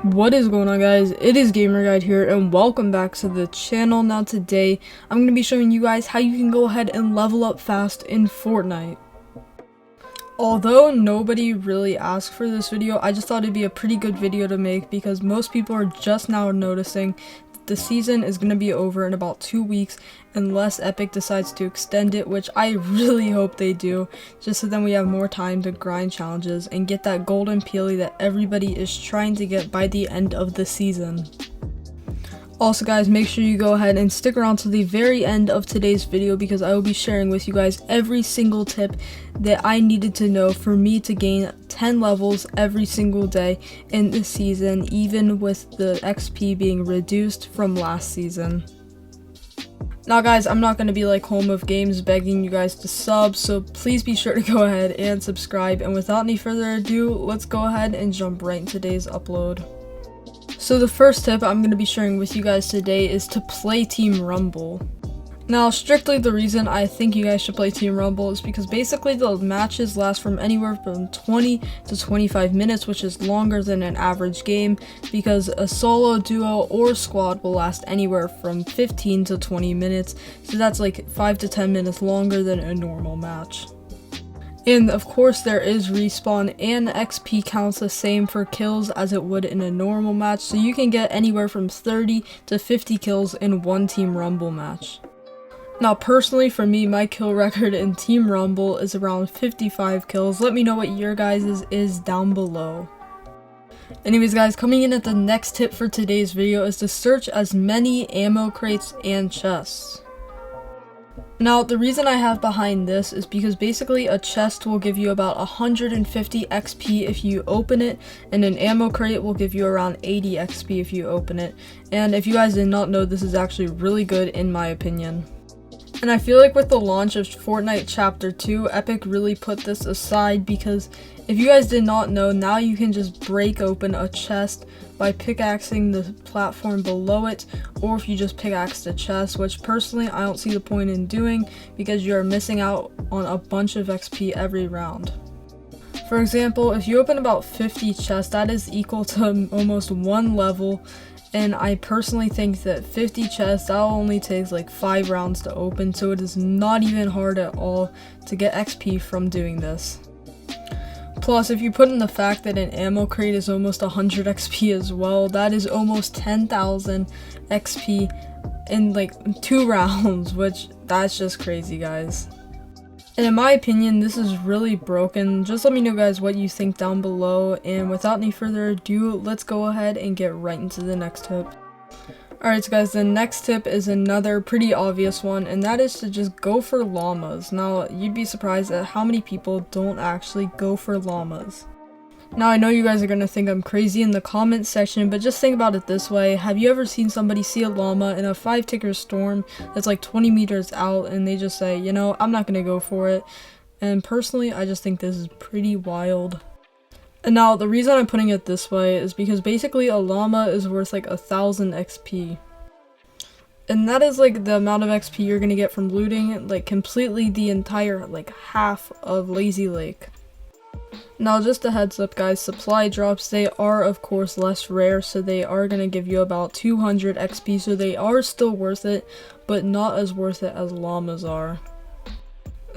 What is going on, guys? It is Gamer Guide here and welcome back to the channel. Now today I'm going to be showing you guys how you can go ahead and level up fast in Fortnite. Although nobody really asked for this video, I just thought it'd be a pretty good video to make because most people are just now noticing that the season is going to be over in about 2 weeks unless Epic decides to extend it, which I really hope they do, just so then we have more time to grind challenges and get that golden PEELY that everybody is trying to get by the end of the season. Also guys, make sure you go ahead and stick around to the very end of today's video because I will be sharing with you guys every single tip that I needed to know for me to gain 10 levels every single day in this season, even with the XP being reduced from last season. Now guys, I'm not going to be like Home of Games begging you guys to sub, so please be sure to go ahead and subscribe, and without any further ado, let's go ahead and jump right into today's upload. So the first tip I'm going to be sharing with you guys today is to play Team Rumble. Now strictly the reason I think you guys should play Team Rumble is because basically the matches last from anywhere from 20 to 25 minutes, which is longer than an average game, because a solo, duo, or squad will last anywhere from 15 to 20 minutes, so that's like 5 to 10 minutes longer than a normal match. And of course there is respawn, and XP counts the same for kills as it would in a normal match, so you can get anywhere from 30 to 50 kills in one Team Rumble match. Now personally for me, my kill record in Team Rumble is around 55 kills. Let me know what your guys' is down below. Anyways guys, coming in at the next tip for today's video is to search as many ammo crates and chests. Now the reason I have behind this is because basically a chest will give you about 150 XP if you open it, and an ammo crate will give you around 80 XP if you open it. And if you guys did not know, this is actually really good in my opinion. And I feel like with the launch of Fortnite Chapter 2, Epic really put this aside, because if you guys did not know, now you can just break open a chest by pickaxing the platform below it, or if you just pickaxe the chest, which personally I don't see the point in doing because you are missing out on a bunch of XP every round. For example, if you open about 50 chests, that is equal to almost 1 level. And I personally think that 50 chests, that only takes like 5 rounds to open, so it is not even hard at all to get XP from doing this. Plus, if you put in the fact that an ammo crate is almost 100 XP as well, that is almost 10,000 XP in like 2 rounds, which that's just crazy, guys. And in my opinion, this is really broken. Just let me know guys what you think down below, and without any further ado, let's go ahead and get right into the next tip. Alright so guys, the next tip is another pretty obvious one, and that is to just go for llamas. Now, you'd be surprised at how many people don't actually go for llamas. Now, I know you guys are going to think I'm crazy in the comments section, but just think about it this way. Have you ever seen somebody see a llama in a 5-ticker storm that's like 20 meters out and they just say, you know, I'm not going to go for it? And personally, I just think this is pretty wild. And now, the reason I'm putting it this way is because basically a llama is worth like 1,000 XP. And that is like the amount of XP you're going to get from looting like completely the entire like half of Lazy Lake. Now just a heads up guys, supply drops, they are of course less rare, so they are going to give you about 200 XP, so they are still worth it, but not as worth it as llamas are.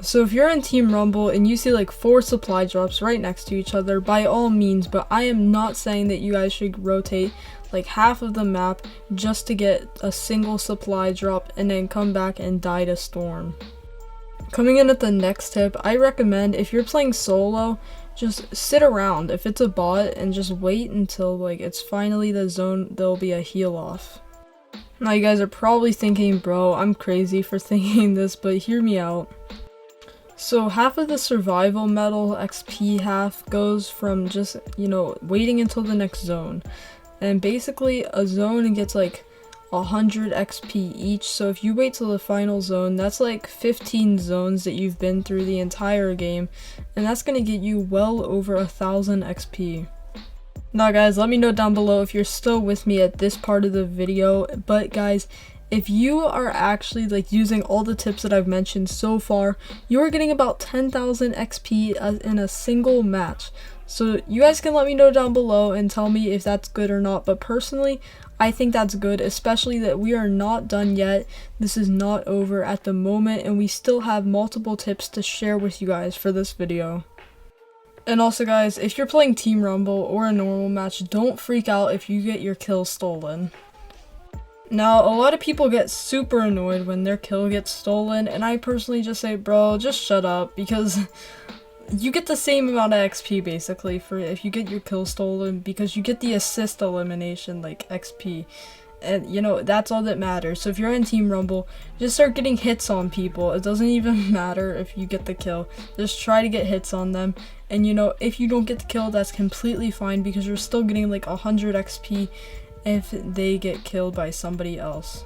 So if you're in Team Rumble and you see like 4 supply drops right next to each other, by all means, but I am not saying that you guys should rotate like half of the map just to get a single supply drop and then come back and die to storm. Coming in at the next tip, I recommend if you're playing solo, just sit around if it's a bot and just wait until like it's finally the zone there'll be a heal off. Now you guys are probably thinking, bro, I'm crazy for thinking this, but hear me out. So half of the survival medal XP half goes from just, you know, waiting until the next zone. And basically a zone gets like 100 XP each, so if you wait till the final zone, that's like 15 zones that you've been through the entire game, and that's gonna get you well over 1,000 XP. Now guys, let me know down below if you're still with me at this part of the video, but guys, if you are actually like using all the tips that I've mentioned so far, you're getting about 10,000 XP in a single match. So you guys can let me know down below and tell me if that's good or not, but personally, I think that's good, especially that we are not done yet. This is not over at the moment, and we still have multiple tips to share with you guys for this video. And also guys, if you're playing Team Rumble or a normal match, don't freak out if you get your kill stolen. Now, a lot of people get super annoyed when their kill gets stolen, and I personally just say, bro, just shut up, because you get the same amount of XP basically for if you get your kill stolen, because you get the assist elimination like XP. And you know, that's all that matters. So if you're in Team Rumble, just start getting hits on people. It doesn't even matter if you get the kill. Just try to get hits on them. And you know, if you don't get the kill, that's completely fine, because you're still getting like 100 XP if they get killed by somebody else.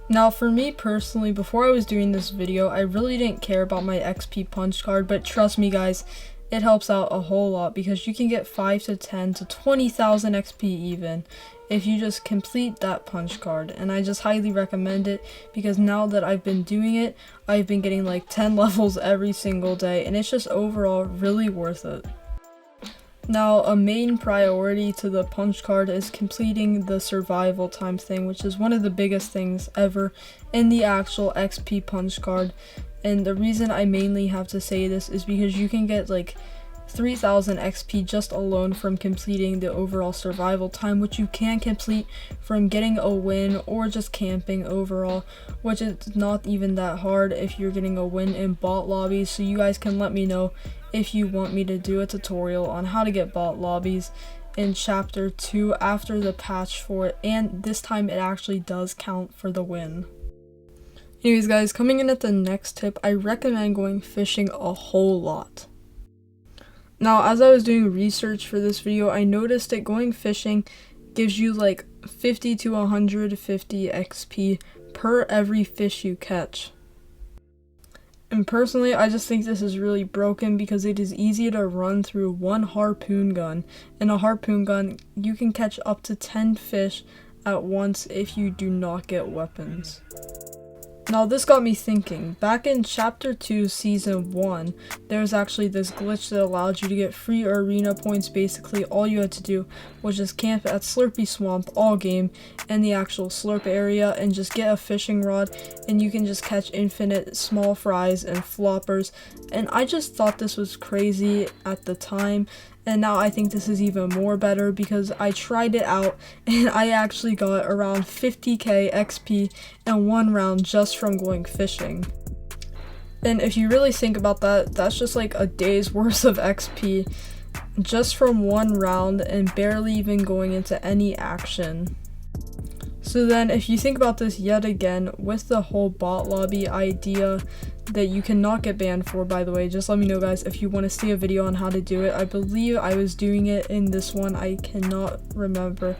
Now for me personally, before I was doing this video, I really didn't care about my XP punch card, but trust me guys, it helps out a whole lot, because you can get 5 to 10 to 20,000 XP even if you just complete that punch card, and I just highly recommend it, because now that I've been doing it, I've been getting like 10 levels every single day, and it's just overall really worth it. Now, a main priority to the punch card is completing the survival time thing, which is one of the biggest things ever in the actual XP punch card. And the reason I mainly have to say this is because you can get like 3,000 XP just alone from completing the overall survival time, which you can complete from getting a win or just camping overall, which is not even that hard if you're getting a win in bot lobbies. So you guys can let me know if you want me to do a tutorial on how to get bot lobbies in chapter 2 after the patch for it, and this time it actually does count for the win. Anyways guys, coming in at the next tip, I recommend going fishing a whole lot. Now, as I was doing research for this video, I noticed that going fishing gives you like 50 to 150 XP per every fish you catch. And personally, I just think this is really broken, because it is easy to run through one harpoon gun. In a harpoon gun, you can catch up to 10 fish at once if you do not get weapons. Now this got me thinking, back in chapter 2 season 1, there's actually this glitch that allowed you to get free arena points. Basically all you had to do was just camp at Slurpy Swamp all game in the actual slurp area and just get a fishing rod, and you can just catch infinite small fries and floppers. And I just thought this was crazy at the time, and now I think this is even more better, because I tried it out and I actually got around 50k XP in one round just from going fishing. And if you really think about that, that's just like a day's worth of XP just from one round and barely even going into any action. So then if you think about this yet again with the whole bot lobby idea that you cannot get banned for, by the way, just let me know guys if you want to see a video on how to do it. I believe I was doing it in this one, I cannot remember,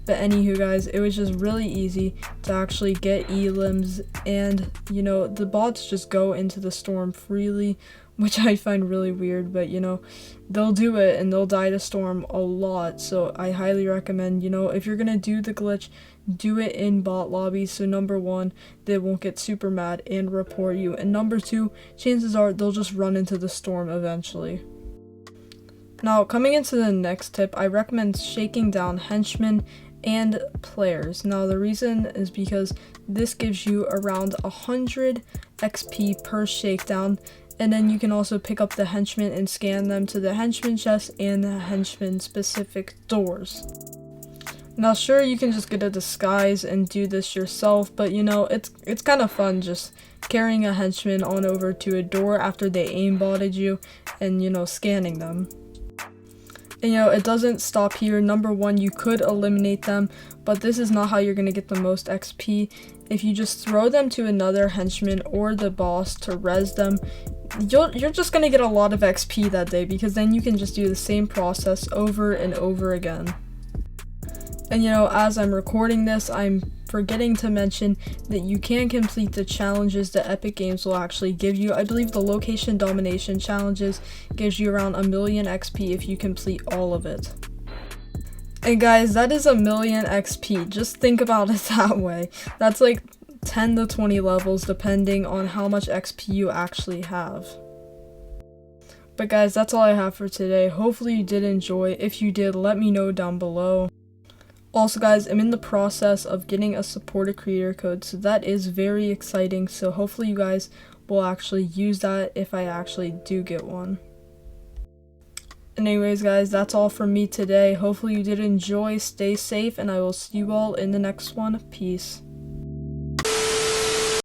but anywho guys, it was just really easy to actually get elims, and you know, the bots just go into the storm freely, which I find really weird, but you know, they'll do it and they'll die to storm a lot. So I highly recommend, you know, if you're gonna do the glitch, do it in bot lobbies, so number 1, they won't get super mad and report you, and number 2, chances are they'll just run into the storm eventually. Now coming into the next tip, I recommend shaking down henchmen and players. Now the reason is because this gives you around 100 XP per shakedown, and then you can also pick up the henchmen and scan them to the henchman chest and the henchman specific doors. Now sure, you can just get a disguise and do this yourself, but you know, it's kind of fun just carrying a henchman on over to a door after they aimbotted you and, you know, scanning them. And you know, it doesn't stop here. Number 1, you could eliminate them, but this is not how you're going to get the most XP. If you just throw them to another henchman or the boss to res them, you're just going to get a lot of XP that day, because then you can just do the same process over and over again. And you know, as I'm recording this, I'm forgetting to mention that you can complete the challenges that Epic Games will actually give you. I believe the location domination challenges gives you around 1,000,000 XP if you complete all of it. And guys, that is 1,000,000 XP. Just think about it that way. That's like 10 to 20 levels depending on how much XP you actually have. But guys, that's all I have for today. Hopefully you did enjoy. If you did, let me know down below. Also guys, I'm in the process of getting a supported creator code, so that is very exciting. So hopefully you guys will actually use that if I actually do get one. Anyways guys, that's all from me today. Hopefully you did enjoy, stay safe, and I will see you all in the next one. Peace.